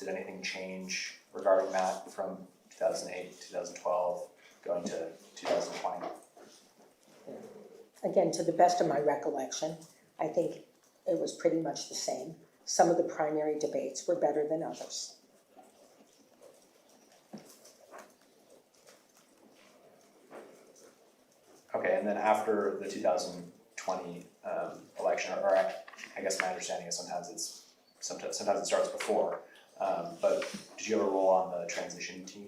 did anything change regarding that from 2008 to 2012 going to 2020? Again, to the best of my recollection, I think it was pretty much the same. Some of the primary debates were better than others. Okay, and then after the 2020 election, or I guess my understanding is sometimes it starts before, but did you have a role on the transition team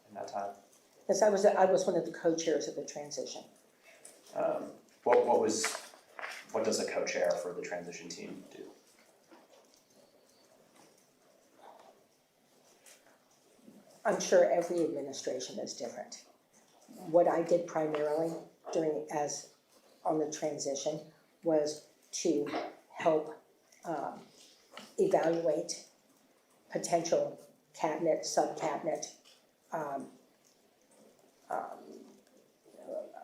in that time? Yes, I was one of the co-chairs of the transition. What does a co-chair for the transition team do? I'm sure every administration is different. What I did primarily on the transition was to help evaluate potential cabinet, sub-cabinet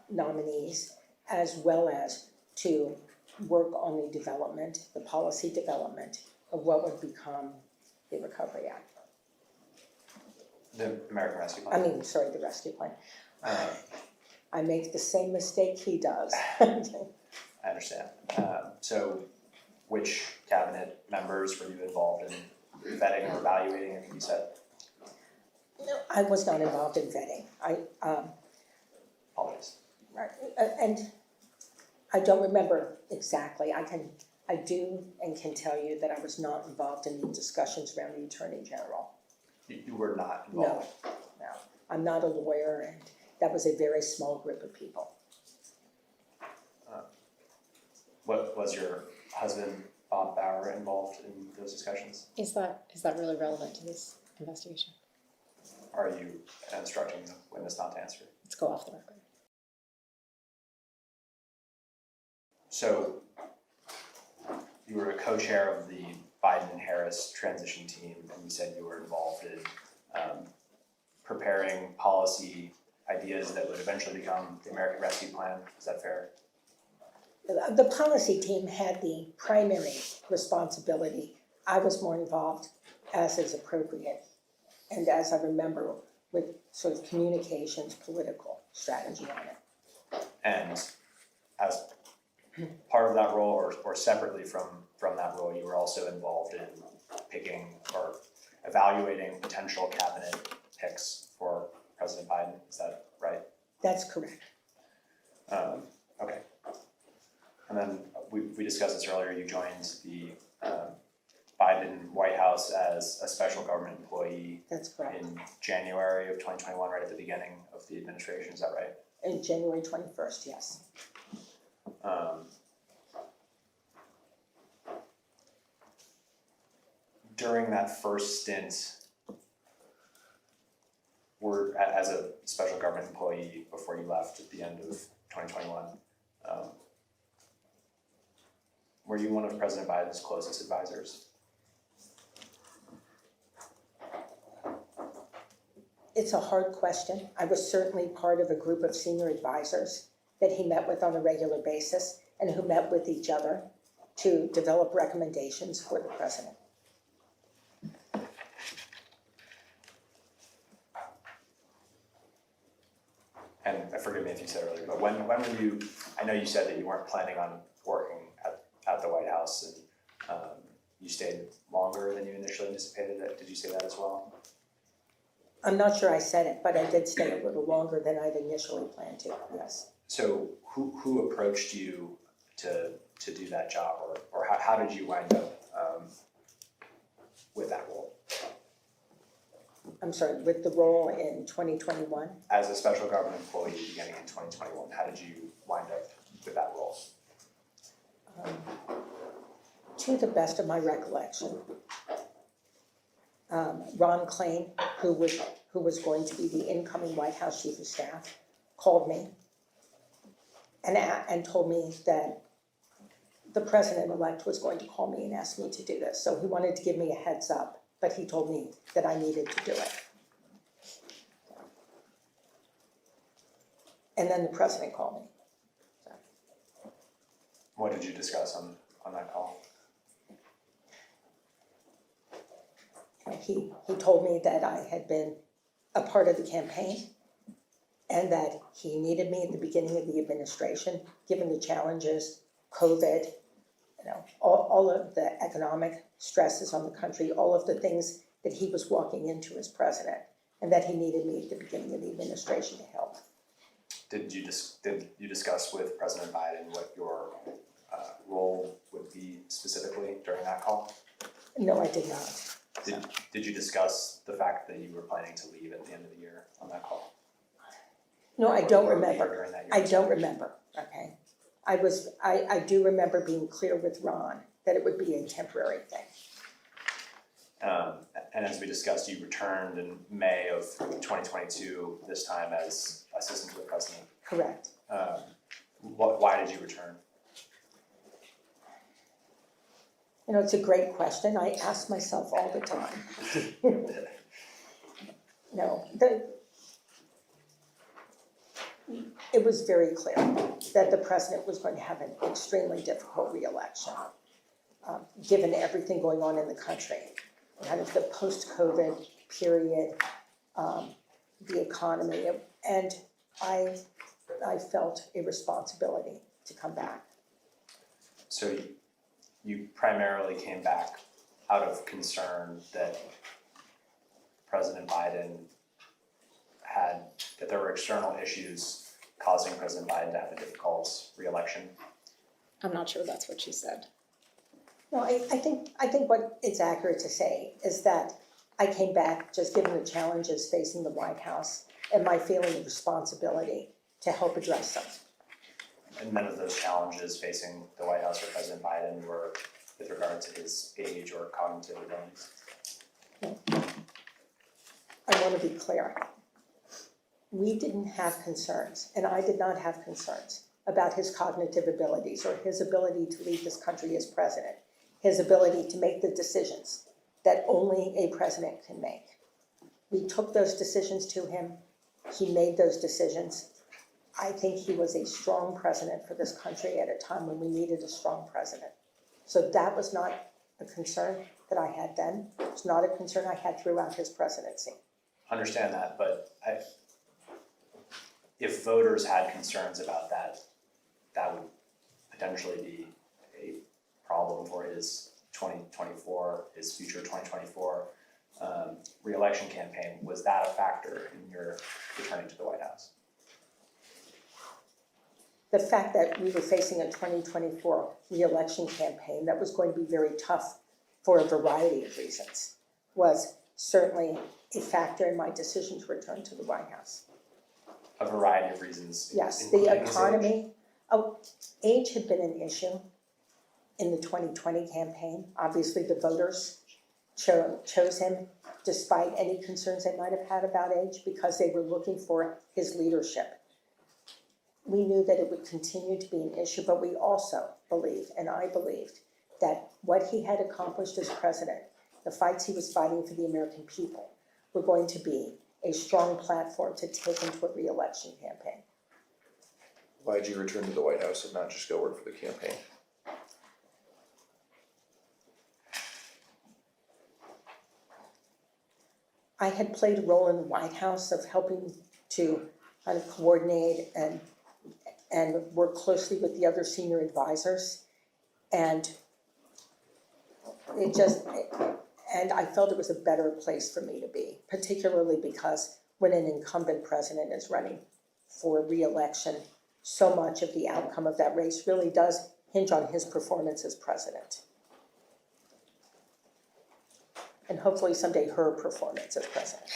nominees, as well as to work on the policy development of what would become the Recovery Act. The American Rescue Plan? The Rescue Plan. I make the same mistake he does. I understand. So which cabinet members were you involved in vetting or evaluating, I think you said? No, I was not involved in vetting. Apologies. And I don't remember exactly. I do and can tell you that I was not involved in the discussions around the Attorney General. You were not involved? No. I'm not a lawyer, and that was a very small group of people. What was your husband, Bob Bauer, involved in those discussions? Is that really relevant to this investigation? Are you instructing the witness not to answer? Let's go off the record. So you were a co-chair of the Biden and Harris transition team, and you said you were involved in preparing policy ideas that would eventually become the American Rescue Plan. Is that fair? The policy team had the primary responsibility. I was more involved, as is appropriate, and as I remember, with sort of communications, political strategy on it. And as part of that role, or separately from that role, you were also involved in picking or evaluating potential cabinet picks for President Biden. Is that right? That's correct. Okay. And then we discussed this earlier. You joined the Biden White House as a special government employee. That's correct. In January of 2021, right at the beginning of the administration. Is that right? In January 21st, yes. During that first stint, as a special government employee before you left at the end of 2021, were you one of President Biden's closest advisors? It's a hard question. I was certainly part of a group of senior advisors that he met with on a regular basis and who met with each other to develop recommendations for the president. And forgive me if you said earlier, but when were you, I know you said that you weren't planning on working at the White House, and you stayed longer than you initially anticipated. Did you say that as well? I'm not sure I said it, but I did stay a little longer than I'd initially planned to, yes. So who approached you to do that job, or how did you wind up with that role? I'm sorry, with the role in 2021? As a special government employee beginning in 2021, how did you wind up with that role? To the best of my recollection, Ron Klain, who was going to be the incoming White House Chief of Staff, called me and told me that the president-elect was going to call me and ask me to do this. So he wanted to give me a heads up, but he told me that I needed to do it. And then the president called me. So. What did you discuss on that call? Okay. he told me that I had been a part of the campaign and that he needed me at the beginning of the administration, given the challenges, COVID, all of the economic stresses on the country, all of the things that he was walking into as president, and that he needed me at the beginning of the administration to help. Did you discuss with President Biden what your role would be specifically during that call? No, I did not. Did you discuss the fact that you were planning to leave at the end of the year on that call? No, I don't Or remember. during that year? I don't remember, okay? I do remember being clear with Ron that it would be a temporary thing. And as we discussed, you returned in May of 2022, this time as assistant to the president. Correct. Why did you return? It's a great question. I ask myself all the time. It was very clear that the president was going to have an extremely difficult reelection, given everything going on in the country, kind of the post-COVID period, the economy, and I felt a responsibility to come back. So you primarily came back out of concern that President Biden that there were external issues causing President Biden to have a difficult reelection? I'm not sure that's what she said. No, I think what it's accurate to say is that I came back just given the challenges facing the White House and my feeling of responsibility to help address them. And none of those challenges facing the White House or President Biden were with regard to his age or cognitive abilities? I want to be clear. We didn't have concerns, and I did not have concerns about his cognitive abilities or his ability to lead this country as president, his ability to make the decisions that only a president can make. We took those decisions to him. He made those decisions. I think he was a strong president for this country at a time when we needed a strong president. So that was not a concern that I had then. It's not a concern I had throughout his presidency. Understand that, but if voters had concerns about that, that would potentially be a problem for his 2024, his future 2024 re-election campaign. Was that a factor in your returning to the White House? The fact that we were facing a 2024 re-election campaign that was going to be very tough for a variety of reasons was certainly a factor in my decision to return to the White House. A variety of reasons. Yes, the economy. Age had been an issue in the 2020 campaign. Obviously, the voters chose him despite any concerns they might have had about age because they were looking for his leadership. We knew that it would continue to be an issue, but we also believed, and I believed, that what he had accomplished as president, the fights he was fighting for the American people, were going to be a strong platform to take into a re-election campaign. Why did you return to the White House and not just go work for the campaign? I had played a role in the White House of helping to kind of coordinate and work closely with the other senior advisors. And I felt it was a better place for me to be, particularly because when an incumbent president is running for re-election, so much of the outcome of that race really does hinge on his performance as president. And hopefully someday her performance as president.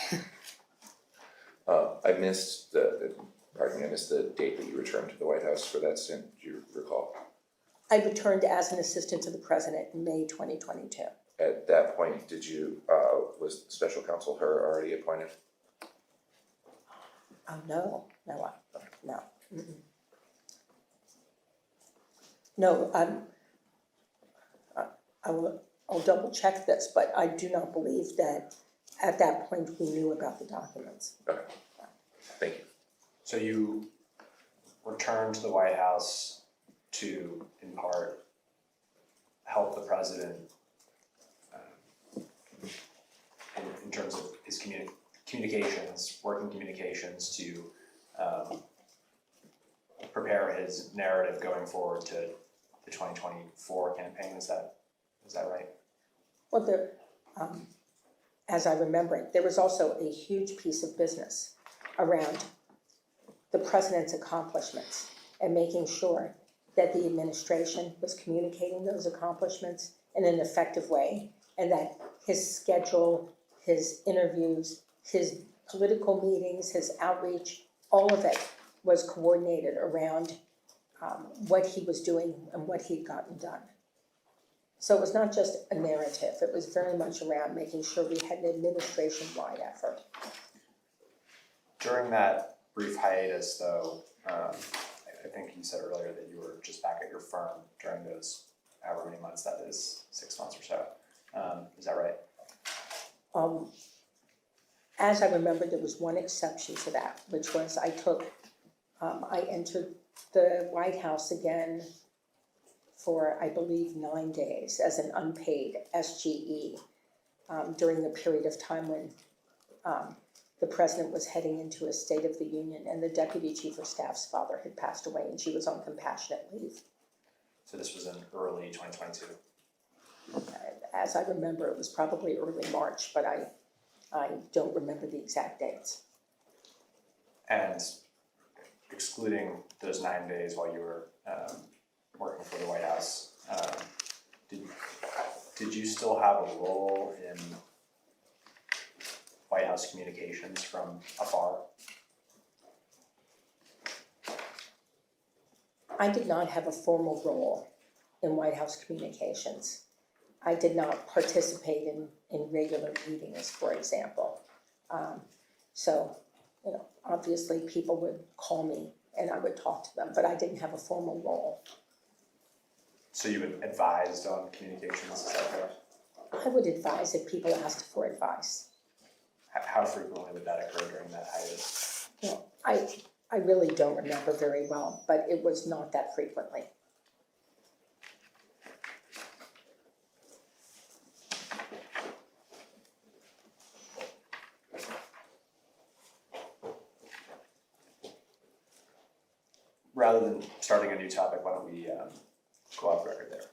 I missed the date that you returned to the White House for that stint. Do you recall? I returned as an assistant to the president in May 2022. At that point, was special counsel her already appointed? Oh, no. Mm-mm. No, I'll double check this, but I do not believe that at that point we knew about the documents. Okay, thank you. So you returned to the White House to, in part, help the president in communications, working communications to prepare his narrative going forward to the 2024 campaign. Is that right? Well, as I remember it, there was also a huge piece of business around the president's accomplishments and making sure that the administration was communicating those accomplishments in an effective way, and that his schedule, his interviews, his political meetings, his outreach, all of it was coordinated around what he was doing and what he'd gotten done. So it was not just a narrative, it was very much around making sure we had an administration-wide effort. During that brief hiatus, though, I think you said earlier that you were just back at your firm during those however many months that is, 6 months or so. Is that right? As I remember, there was one exception to that, which was I entered the White House again for, I believe, 9 days as an unpaid SGE during the period of time when the president was heading into a State of the Union and the Deputy Chief of Staff's father had passed away and she was on compassionate leave. So this was in early 2022. As I remember, it was probably early March, but I don't remember the exact dates. And excluding those 9 days while you were working for the White House, did you still have a role in White House communications from afar? I did not have a formal role in White House communications. I did not participate in regular meetings, for example. So, obviously people would call me and I would talk to them, but I didn't have a formal role. So you advised on communications, is that correct? I would advise if people asked for advice. How frequently would that occur during that hiatus? I really don't remember very well, but it was not that frequently. Rather than starting a new topic, why don't we go off record there?